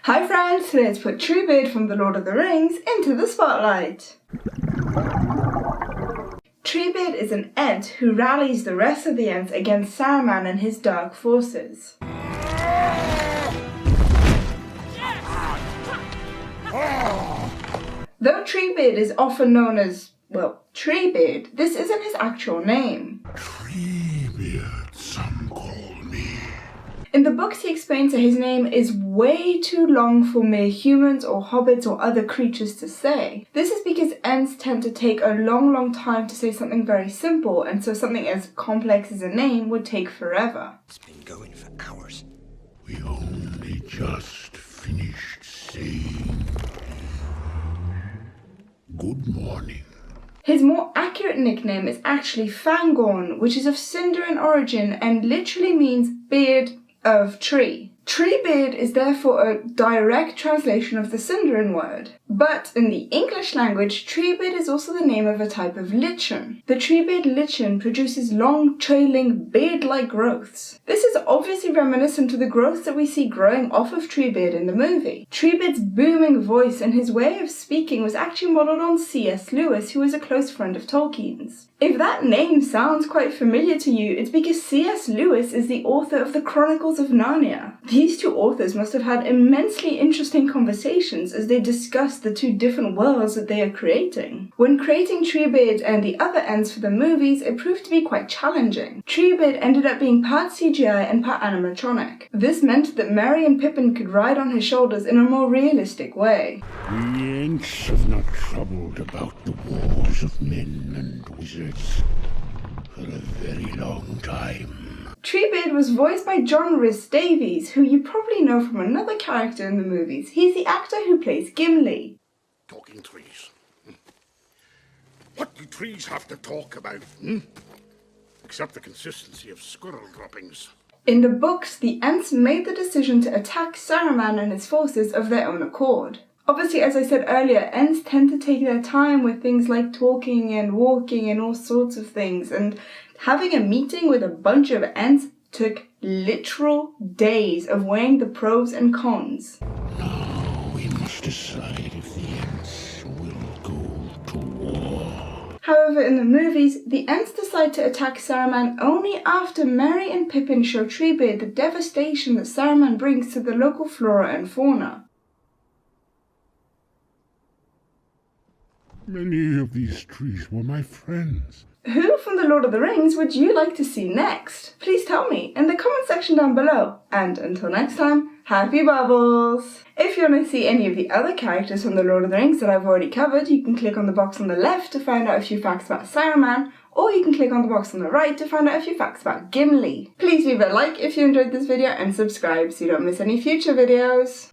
Hi friends, today let's put Treebeard from The Lord of the Rings into the spotlight. Treebeard is an Ent who rallies the rest of the Ents against Saruman and his dark forces. Though Treebeard is often known as, well, Treebeard, this isn't his actual name. Treebeard, some call me. In the books he explains that his name is way too long for mere humans or hobbits or other creatures to say. This is because Ents tend to take a long time to say something very simple, and so something as complex as a name would take forever. It's been going for hours. We only just finished saying good morning. His more accurate nickname is actually Fangorn, which is of Sindarin origin and literally means beard of tree. Treebeard is therefore a direct translation of the Sindarin word. But in the English language, Treebeard is also the name of a type of lichen. The Treebeard lichen produces long, trailing, beard-like growths. This is obviously reminiscent to the growths that we see growing off of Treebeard in the movie. Treebeard's booming voice and his way of speaking was actually modelled on C.S. Lewis, who was a close friend of Tolkien's. If that name sounds quite familiar to you, it's because C.S. Lewis is the author of the Chronicles of Narnia. These two authors must have had immensely interesting conversations as they discussed the two different worlds that they are creating. When creating Treebeard and the other Ents for the movies, it proved to be quite challenging. Treebeard ended up being part CGI and part animatronic. This meant that Merry and Pippin could ride on his shoulders in a more realistic way. The Ents have not troubled about the wars of men and wizards for a very long time. Treebeard was voiced by John Rhys Davies, who you probably know from another character in the movies. He's the actor who plays Gimli. Talking trees. What do trees have to talk about, Except the consistency of squirrel droppings. In the books, the Ents made the decision to attack Saruman and his forces of their own accord. Obviously, as I said earlier, Ents tend to take their time with things like talking and walking and all sorts of things, and having a meeting with a bunch of Ents took literal days of weighing the pros and cons. Now we must decide if the Ents will go to war. However, in the movies, the Ents decide to attack Saruman only after Merry and Pippin show Treebeard the devastation that Saruman brings to the local flora and fauna. Many of these trees were my friends. Who from The Lord of the Rings would you like to see next? Please tell me in the comment section down below. And until next time, happy bubbles! If you want to see any of the other characters from The Lord of the Rings that I've already covered, you can click on the box on the left to find out a few facts about Saruman, or you can click on the box on the right to find out a few facts about Gimli. Please leave a like if you enjoyed this video and subscribe so you don't miss any future videos.